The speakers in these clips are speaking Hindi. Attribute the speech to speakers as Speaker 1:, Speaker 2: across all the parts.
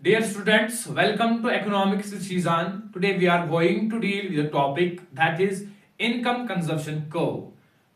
Speaker 1: Dear students, welcome to Economics with Shizan. Today we are going to deal with a topic that is income consumption curve.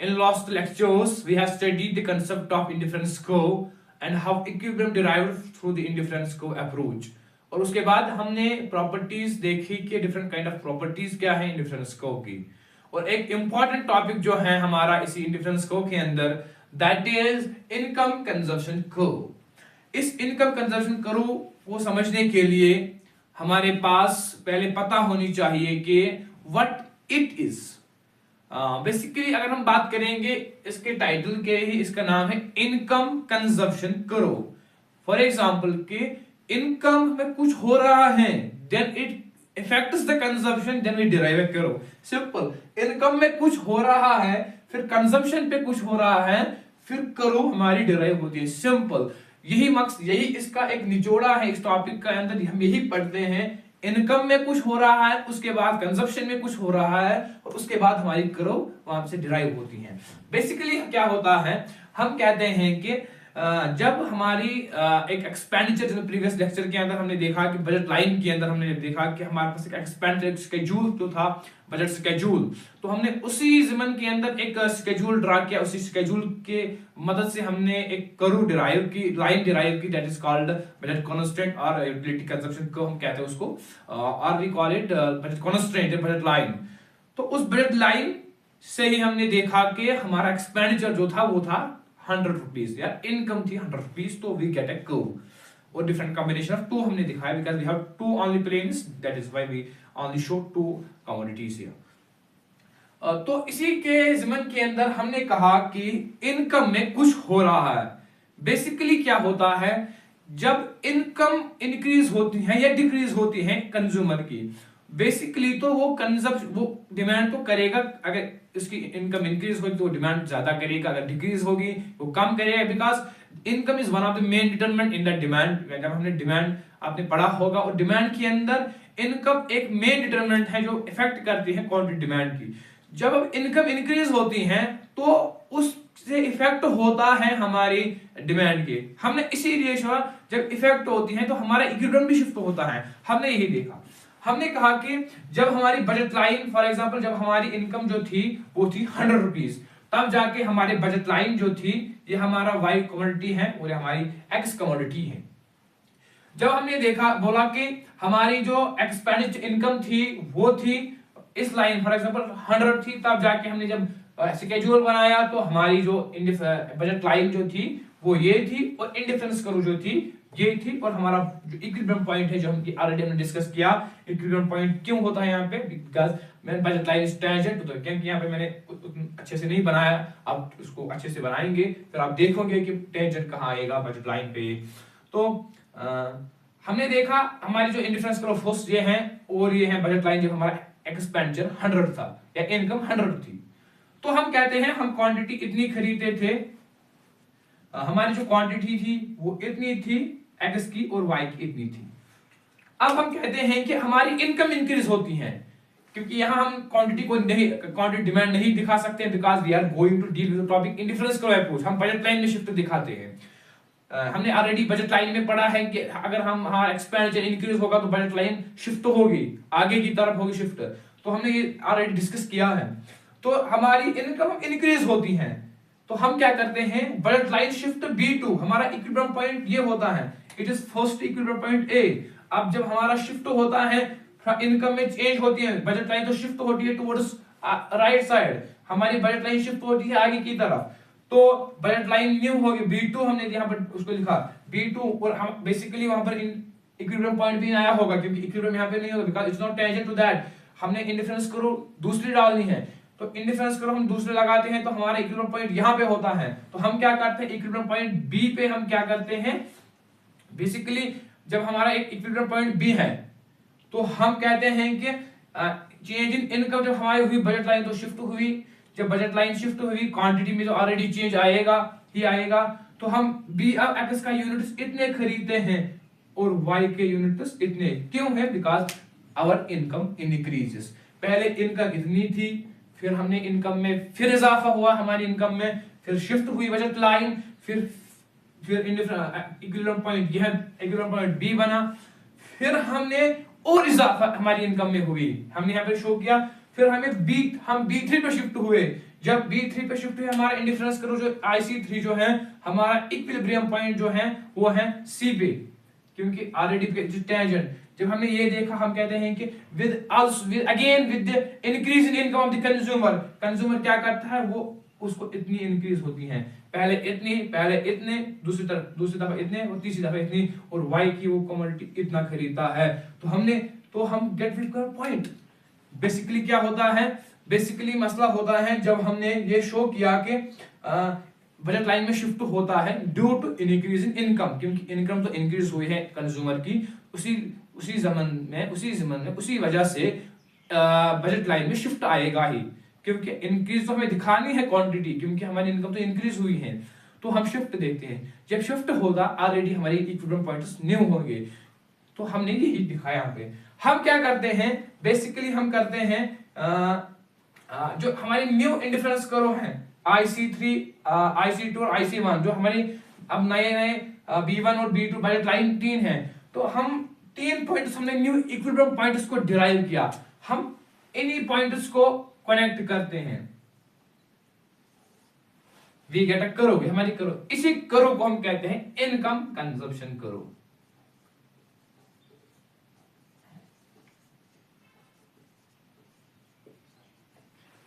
Speaker 1: In last lectures, we have studied the concept of indifference curve and how equilibrium derived through the indifference curve approach. और उसके बाद हमने प्रॉपर्टीज देखी कि डिफरेंट काइंड ऑफ प्रॉपर्टीज क्या है इंडिफरेंस कर्व की। और एक इंपॉर्टेंट टॉपिक जो है हमारा इसी इंडिफरेंस कर्व के अंदर that is income consumption curve. इस इनकम कंजप्शन कर्व को समझने के लिए हमारे पास पहले पता होनी चाहिए कि व्हाट इट इज। बेसिकली अगर हम बात करेंगे इसके टाइटल के ही, इसका नाम है income consumption curve. For example कि इनकम में कुछ हो रहा है, then it affects the consumption, then we derive a curve. Simple, income में कुछ हो रहा है, फिर कंजप्शन पे कुछ हो रहा है, फिर कर्व हमारी डिराइव होती है। सिंपल, यही मकसद, यही इसका एक निचोड़ा है। इस टॉपिक का अंदर हम यही पढ़ते हैं, इनकम में कुछ हो रहा है, उसके बाद कंजप्शन में कुछ हो रहा है, और उसके बाद हमारी कर्व वहां से डिराइव होती है। बेसिकली क्या होता है, हम कहते हैं कि जब हमारी एक एक्सपेंडिचर, जैसे प्रीवियस लेक्चर के अंदर हमने देखा कि बजट लाइन के अंदर हमने देखा कि हमारे पास एक एक्सपेंडिचर स्केड्यूल जो था, बजट स्केड्यूल, तो हमने उसी ज़मन के अंदर एक स्केड्यूल ड्रा किया। उसी स्केड्यूल के मदद से हमने एक कर्व डिराइव की, लाइन डिराइव की, that is called budget constant और यूटिलिटी कंजप्शन को हम कहते हैं उसको, और we call it budget constant, budget line. तो उस बजट लाइन से ही हमने देखा कि हमारा एक्सपेंडिचर जो था वो था 100 रुपीज, या इनकम थी 100 रुपीज, तो वी गेट अ कर्व। और डिफरेंट कॉम्बिनेशन ऑफ टू हमने दिखाया, because we have two only planes, that is why we only show two commodities here. तो इसी के ज़मन के अंदर हमने कहा कि इनकम में कुछ हो रहा है। बेसिकली क्या होता है, जब इनकम इंक्रीज होती है या डिक्रीज होती है कंज्यूमर की, बेसिकली तो वो कंजप्शन, वो डिमांड तो करेगा। अगर इसकी इनकम इंक्रीज होगी तो डिमांड ज्यादा करेगा, अगर डिक्रीज होगी वो कम करेगा, because income is one of the main determinant in the demand. जब हमने डिमांड आपने पढ़ा होगा, और डिमांड के अंदर इनकम एक मेन डिटरमिनेंट है जो इफेक्ट करती है क्वांटिटी डिमांड की। जब अब इनकम इंक्रीज होती है तो उससे इफेक्ट होता है हमारी डिमांड के। हमने इसीलिए जब इफेक्ट होती है तो हमारा इक्विलिब्रियम भी शिफ्ट होता है। हमने यही देखा, हमने कहा कि जब हमारी बजट लाइन, फॉर एग्जांपल जब हमारी इनकम जो थी वो थी 100 रुपीज, तब जाके हमारे बजट लाइन जो थी, ये हमारा वाई कमोडिटी है और हमारी एक्स कमोडिटी है। जब हमने देखा, बोला कि हमारी जो एक्सपेंडिचर इनकम थी वो थी इस लाइन, फॉर एग्जांपल 100 थी, तब जाके हमने जब स्केड्यूल बनाया तो हमारी जो बजट लाइन जो थी वो ये थी, और इंडिफरेंस कर्व जो थी ये थी, और हमारा जो इक्विलिब्रियम पॉइंट है जो हम ऑलरेडी हमने डिस्कस किया, इक्विलिब्रियम पॉइंट क्यों होता है यहाँ पे, बिकॉज मैंने बजट लाइन इज टेंजेंट, तो क्योंकि यहाँ पे मैंने अच्छे से नहीं बनाया, आप उसको अच्छे से बनाएंगे फिर आप देखोगे कि टेंजेंट कहाँ आएगा बजट लाइन पे। तो हमने देखा हमारी जो इंडिफरेंस कर्व फर्स्ट ये है, और ये है बजट लाइन जब हमारा एक्सपेंडिचर 100 था या इनकम 100 थी, तो हम कहते हैं हम क्वांटिटी इतनी खरीदते थे, हमारी जो क्वांटिटी थी वो इतनी थी एक्स की और वाई की इतनी थी। अब हम कहते हैं कि हमारी इनकम इंक्रीज होती है, क्योंकि यहां हम क्वांटिटी को नहीं, क्वांटिटी डिमांड नहीं दिखा सकते, because we are going to deal with the topic indifference curve approach. हम बजट लाइन में शिफ्ट दिखाते हैं। हमने ऑलरेडी बजट लाइन में पढ़ा है कि अगर हम हमारा एक्सपेंडिचर इंक्रीज होगा तो बजट लाइन शिफ्ट होगी, आगे की तरफ होगी शिफ्ट, तो हमने ये ऑलरेडी डिस्कस किया है। तो हमारी इनकम इंक्रीज होती है तो हम क्या करते हैं, बजट लाइन शिफ्ट B2, हमारा इक्विलिब्रियम पॉइंट ये होता है, it is first equilibrium point A। अब जब हमारा शिफ्ट होता है, इनकम में चेंज होती है, बजट लाइन तो शिफ्ट होती है टुवर्ड्स राइट साइड, हमारी बजट लाइन शिफ्ट होती है आगे की तरफ, तो बजट लाइन न्यू होगी B2, हमने यहाँ पर उसको लिखा B2, और हम बेसिकली वहां पर इक्विलिब्रियम पॉइंट भी आया होगा, क्योंकि इक्विलिब्रियम यहाँ पे नहीं होगा, because it's not tangent to that. हमने इंडिफरेंस कर्व दूसरी डालनी है, तो इंडिफरेंस कर्व हम दूसरे लगाते हैं तो हमारा इक्विलिब्रियम पॉइंट यहां पे होता है, तो हम क्या करते हैं, इक्विलिब्रियम पॉइंट बी पे हम क्या करते हैं, बेसिकली जब हमारा एक इक्विलिब्रियम पॉइंट बी है तो हम कहते हैं कि चेंज इन इनकम जब हमारी हुई, बजट लाइन तो शिफ्ट हुई, जब बजट लाइन शिफ्ट हुई क्वांटिटी में तो ऑलरेडी चेंज आएगा ही आएगा, तो हम बी अब एक्स का यूनिट्स इतने खरीदते हैं और वाई के यूनिट्स इतने, क्यों है, बिकॉज आवर इनकम इंक्रीजेस। पहले इनकम इतनी थी, फिर हमने इनकम में फिर इजाफा हुआ, हमारी इनकम में फिर शिफ्ट हुई बजट लाइन, फिर इक्विलिब्रियम पॉइंट, यह इक्विलिब्रियम पॉइंट बी बना, फिर हमने और इजाफा हमारी इनकम में हुई, हमने यहाँ पे शो किया, फिर हम B3 पे शिफ्ट हुए। जब B3 पे शिफ्ट हुए हमारा इंडिफरेंस करो जो IC3 जो है हमारा इक्विलिब्रियम पॉइंट जो है वो है C पे, क्योंकि ऑलरेडी जो टेंजेंट जब हमने ये देखा हम कहते हैं कि with again with the increase in income of the consumer क्या करता है, वो उसको इतनी इंक्रीज होती है, पहले इतने दूसरी दफा इतने और तीसरी दफा इतनी, और वाई की वो कमोडिटी इतना खरीदता है। तो हम गेट विद पॉइंट। बेसिकली क्या होता है, बेसिकली मसला होता है जब हमने ये शो किया कि बजट लाइन में शिफ्ट होता है due to increase in income, क्योंकि इनकम तो इंक्रीज हुई है कंज्यूमर की, उसी जमन में उसी वजह से बजट लाइन में शिफ्ट आएगा ही, क्योंकि इंक्रीज तो हमें दिखानी है क्वांटिटी, क्योंकि हमारी इनकम तो इंक्रीज हुई है, तो हम शिफ्ट देखते हैं। जब शिफ्ट होगा ऑलरेडी हमारी इक्विलिब्रियम पॉइंट्स न्यू होंगे, तो हमने यही दिखाया यहाँ पे। हम क्या करते हैं, बेसिकली हम करते हैं जो हमारी न्यू इंडिफरेंस करो है IC3, IC2 और IC1, जो हमारी अब नए B1 और B2 बजट लाइन 3 है, तो हम 3 पॉइंट्स हमने न्यू इक्विलिब्रियम पॉइंट्स को डिराइव किया, हम इन्हीं पॉइंट्स को कनेक्ट करते हैं, वी गेट अ करो, हमारी करो, इसी करो को हम कहते हैं इनकम कंजप्शन करो।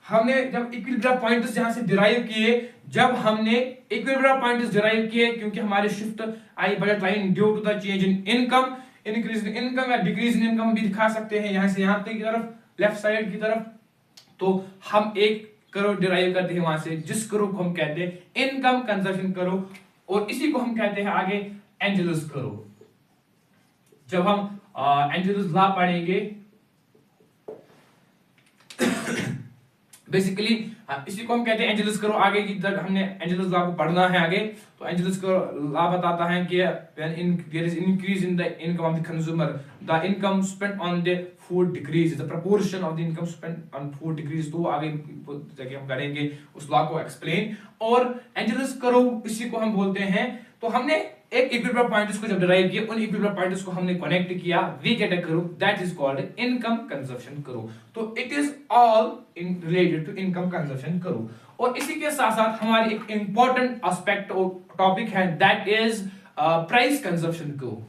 Speaker 1: हमने जब इक्विलिब्रियम पॉइंट्स जहां से डिराइव किए, जब हमने इक्विलिब्रियम पॉइंट्स डिराइव किए, क्योंकि हमारे shift I budget line due to the change in income, increase in income या डिक्रीज इन इनकम भी दिखा सकते हैं यहां से यहां तक की तरफ, लेफ्ट साइड की तरफ। तो हम एक करो डिराइव करते हैं वहां से, जिस करो को हम कहते हैं इनकम कंजप्शन करो, और इसी को हम कहते हैं आगे एंजेलस करो। जब हम एंजेलस लॉ पढ़ेंगे बेसिकली इसी को हम कहते हैं एंजेलस करो, आगे की तरफ हमने एंजेलस लॉ को पढ़ना है आगे। तो एंजेलस करो लॉ बताता है कि when there is increase in the income of the consumer, the income spent on the food decreases, the proportion of the income spent on food decreases। तो आगे जगह हम करेंगे उस लॉ को एक्सप्लेन। और एंजेलस करो इसी को हम बोलते हैं। तो हमने एक इक्विलिब्रियम पॉइंट्स को जब डिराइव किया, उन इक्विलिब्रियम पॉइंट्स को हमने कनेक्ट किया, we get a curve, that is called income consumption curve. तो it is all in related to income consumption curve. और इसी के साथ साथ हमारी एक इंपॉर्टेंट एस्पेक्ट और टॉपिक है, that is price consumption curve.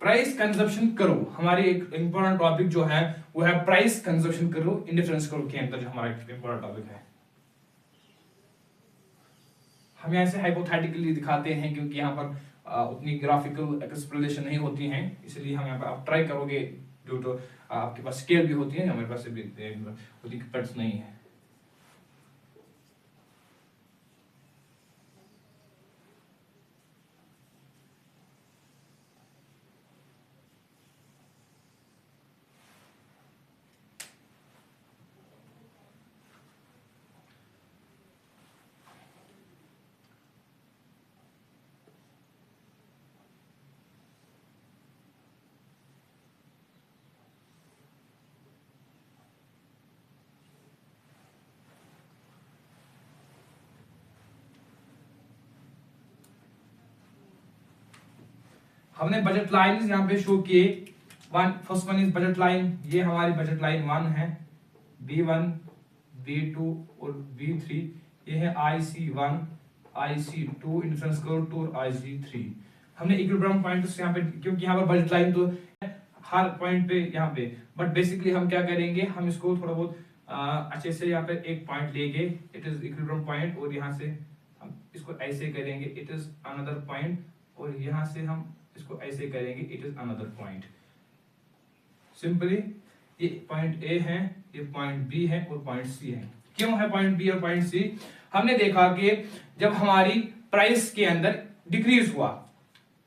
Speaker 1: Price consumption curve, हमारी एक इंपॉर्टेंट टॉपिक जो है वो है प्राइस कंजप्शन करो इंडिफरेंस करो के अंदर, जो हमारा इंपॉर्टेंट टॉपिक है। हम यहाँ से हाइपोथेटिकली दिखाते हैं, क्योंकि यहाँ पर उतनी ग्राफिकल एक्सप्लेनेशन नहीं होती हैं, इसलिए हम यहाँ पर आप ट्राई करोगे, जो तो आपके पास स्केल भी होती है, हमारे पास भी उतनी कट्स नहीं है। हमने बजट लाइन यहाँ पे शो किए, first one is budget line, ये हमारी बजट लाइन 1 है, B1, B2 और B3, ये है IC1, IC2, इंडिफरेंस करो 2 और IC3। हमने इक्विलिब्रियम पॉइंट्स यहाँ पे, क्योंकि यहाँ पर बजट लाइन तो हर पॉइंट पे यहाँ पे, बट बेसिकली हम क्या करेंगे, हम इसको थोड़ा बहुत अच्छे से यहाँ पे एक पॉइंट लेंगे, इट इज इक्विलिब्रियम पॉइंट, और यहाँ से हम इसको ऐसे करेंगे, इट इज अनदर पॉइंट, और यहाँ से हम इसको ऐसे करेंगे, it is another point. Simply ये पॉइंट ए है, ये पॉइंट बी है और पॉइंट सी है। क्यों है पॉइंट बी और पॉइंट सी? हमने देखा कि जब हमारी प्राइस के अंदर डिक्रीज हुआ,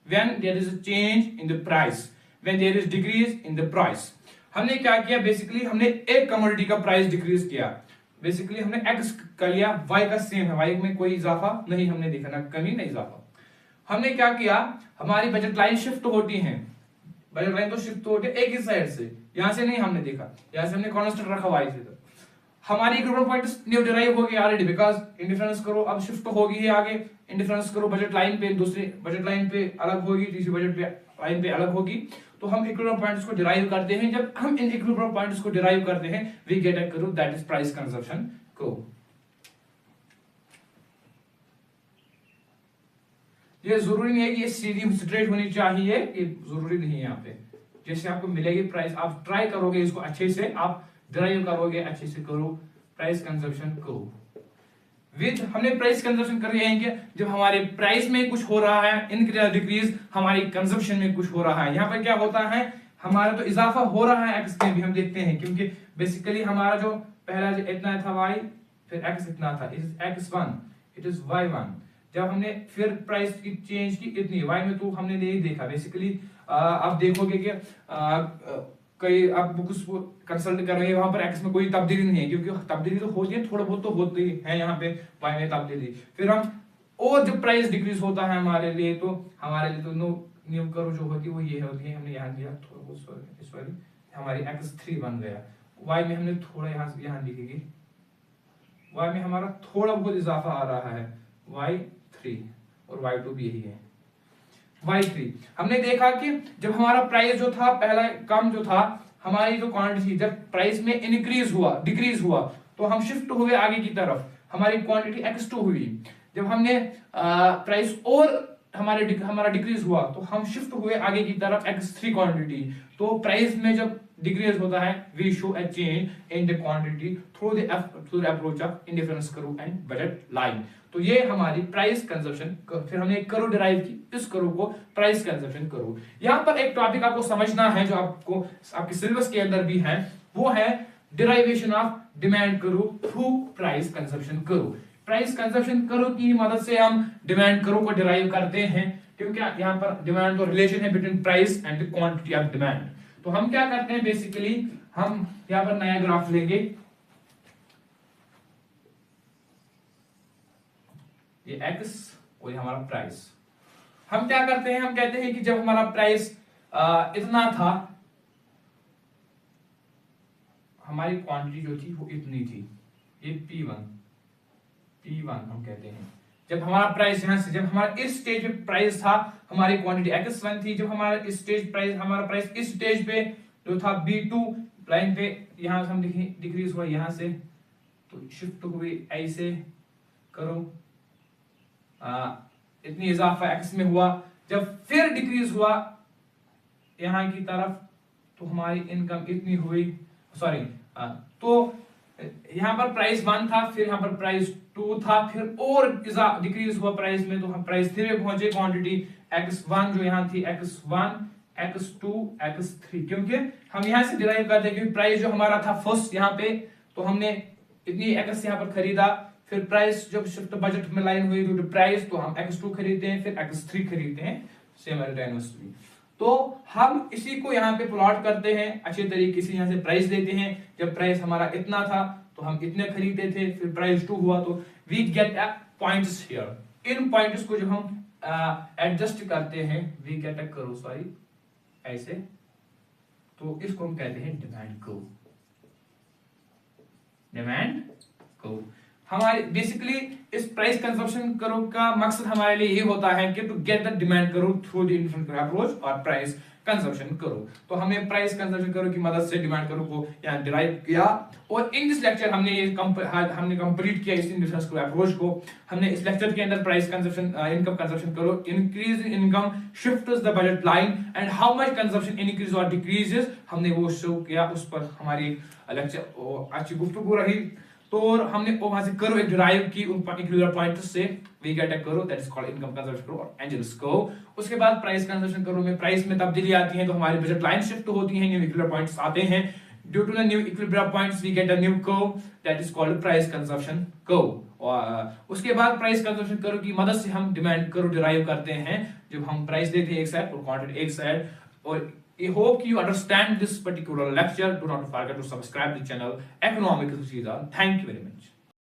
Speaker 1: when there is a change in the price, when there is decrease in the price, हमने क्या किया? बेसिकली हमने एक कमोडिटी का प्राइस डिक्रीज किया। बेसिकली हमने एक्स का लिया, वाई का सेम है, वाई में कोई इजाफा नहीं हमने देखा, ना कमी ना इजाफा। हमने क्या किया? हमारी बजट लाइन शिफ्ट होती है, बजट लाइन तो शिफ्ट होती है एक ही साइड से, यहां से नहीं हमने देखा, यहां से हमने कांस्टेंट रखा वाई से। तो हमारी इक्विलिब्रियम पॉइंट न्यू डिराइव हो गया ऑलरेडी, बिकॉज इंडिफरेंस करो अब शिफ्ट होगी है आगे, इंडिफरेंस करो बजट लाइन पे, दूसरी बजट लाइन पे अलग होगी, तीसरी बजट पे लाइन पे अलग होगी। तो हम इक्विलिब्रियम पॉइंट्स को डिराइव करते हैं। जब हम इन इक्विलिब्रियम पॉइंट्स को डिराइव करते हैं, we get a curve that is price consumption curve. ये जरूरी नहीं है कि ये सीधी स्ट्रेट होनी चाहिए, ये जरूरी नहीं है। यहाँ पे जैसे आपको मिलेगी प्राइस, आप ट्राई करोगे इसको अच्छे से, आप ड्राइव करोगे अच्छे से, करो प्राइस कंजप्शन कर्व विद। हमने प्राइस कंजप्शन कर रहे हैं कि जब हमारे प्राइस में कुछ हो रहा है इंक्रीज डिक्रीज, हमारी कंजप्शन में कुछ हो रहा है। यहाँ पर क्या होता है? हमारा तो इजाफा हो रहा है एक्स में भी, हम देखते हैं, क्योंकि बेसिकली हमारा जो पहला जो इतना था वाई, फिर एक्स इतना था, it is x1, it is y1। जब हमने फिर प्राइस की चेंज की इतनी, वाई में तो हमने नहीं देखा। बेसिकली आप देखोगे कि कई आप बुक्स कंसल्ट कर रहे हैं, वहां पर एक्स में कोई तब्दीली नहीं है, क्योंकि तब्दीली तो होती है, थोड़ा बहुत तो होती है यहाँ पे वाई में तब्दीली। फिर हम और जब प्राइस डिक्रीज होता है हमारे लिए तो न्यू कर्व जो होती है वो ये होती है। हमने यहाँ दिया थोड़ा बहुत, सॉरी हमारी x3 बन गया, वाई में हमने थोड़ा यहाँ लिखेगी, वाई में हमारा थोड़ा बहुत इजाफा आ रहा है, y3 और y2 भी यही है y3। हमने देखा कि जब हमारा प्राइस जो था पहला कम जो था, हमारी जो क्वांटिटी जब प्राइस में इंक्रीज हुआ डिक्रीज हुआ तो हम शिफ्ट हुए आगे की तरफ, हमारी क्वांटिटी x2 हुई। जब हमने प्राइस और हमारा डिक्रीज हुआ तो हम शिफ्ट हुए आगे की तरफ x3 क्वांटिटी। तो प्राइस में जब डिक्रीज होता है, we show a change in the quantity through the approach of indifference curve and budget line. तो ये हमारी प्राइस कंजप्शन। फिर हमने एक कर्व डिराइव की, इस कर्व को प्राइस कंजप्शन कर्व। यहाँ पर एक टॉपिक आपको समझना है जो आपको आपके सिलेबस के अंदर भी है, वो है derivation of demand curve through price consumption curve. Price consumption curve की मदद से हम डिमांड कर्व को डिराइव करते हैं, क्योंकि यहाँ पर डिमांड तो रिलेशन है between price and the quantity of demand. तो हम क्या करते हैं? बेसिकली हम यहाँ पर नया ग्राफ लेंगे, ये x और ये हमारा प्राइस। हम क्या करते हैं? हम कहते हैं कि जब हमारा प्राइस इतना था, हमारी क्वांटिटी जो थी वो इतनी थी, ये P1 हम कहते हैं। जब हमारा प्राइस यहां से, जब हमारा इस स्टेज पे प्राइस था, हमारी क्वांटिटी x1 थी। जब हमारा इस स्टेज प्राइस, हमारा प्राइस इस स्टेज पे जो था B2 लाइन पे, यहां से हम डिक्रीज हुआ यहां से, तो शिफ्ट हुई ऐसे करो, इतनी इजाफा x में हुआ। जब फिर डिक्रीज हुआ यहां की तरफ तो हमारी इनकम इतनी हुई, सॉरी तो यहां पर प्राइस 1 था, फिर यहां पर प्राइस 2 था, फिर और डिक्रीज हुआ प्राइस में, तो हम प्राइस 3 में पहुंचे। क्वांटिटी x1 जो यहां थी x1 x2 x3, क्योंकि हम यहां से डिराइव करते हैं क्योंकि प्राइस जो हमारा था फर्स्ट यहां पे, तो हमने इतनी x यहां पर खरीदा, फिर प्राइस जब शिफ्ट बजट में लाइन हुई ड्यू टू प्राइस तो हम x2 खरीदते हैं, फिर x3 खरीदते हैं सिमिलटेनियसली। तो हम इसी को यहाँ पे प्लॉट करते हैं अच्छे तरीके से, यहाँ से प्राइस लेते हैं। जब प्राइस हमारा इतना था तो हम इतने खरीदते थे, फिर प्राइस 2 हुआ तो we get a points here. इन पॉइंट्स को जब हम एडजस्ट करते हैं, we get a curve, sorry ऐसे, तो इसको हम कहते हैं डिमांड कर्व। डिमांड कर्व हमारे बेसिकली इस प्राइस कंजप्शन कर्व का मकसद हमारे लिए ये होता है कि to get the demand curve through the indifferent approach और प्राइस कंजप्शन कर्व। तो हमने प्राइस कंजप्शन कर्व की मदद से डिमांड कर्व को यहाँ डिराइव किया, और इन दिस लेक्चर हमने कंप्लीट किया इस इंडिफरेंस कर्व अप्रोच को। हमने इस लेक्चर के अंदर price consumption income consumption curve, increase in income shifts the budget line and how much consumption increase और डिक्रीजेस, हमने वो शो किया। उस पर हमारी लेक्चर अच्छी गुफ्तगू रही। तो हमने वहां से कर्व डिराइव की उन पर्टिकुलर पॉइंट्स से, we get a curve that is called income consumption curve और एंजेल्स कर्व। उसके बाद प्राइस कंजप्शन कर्व में प्राइस में तब्दीली आती है, तो हमारी बजट लाइन शिफ्ट होती है, न्यू पॉइंट्स आते हैं। due to the new equilibrium points we get a new curve that is called price consumption curve. और उसके बाद प्राइस कंजम्पशन कर्व की मदद से हम डिमांड कर्व डिराइव करते हैं जब हम प्राइस देते हैं एक साइड और क्वांटिटी एक साइड. और I hope you understand this particular lecture. Do not forget to subscribe the channel Economics with Sridhar. Thank you very much.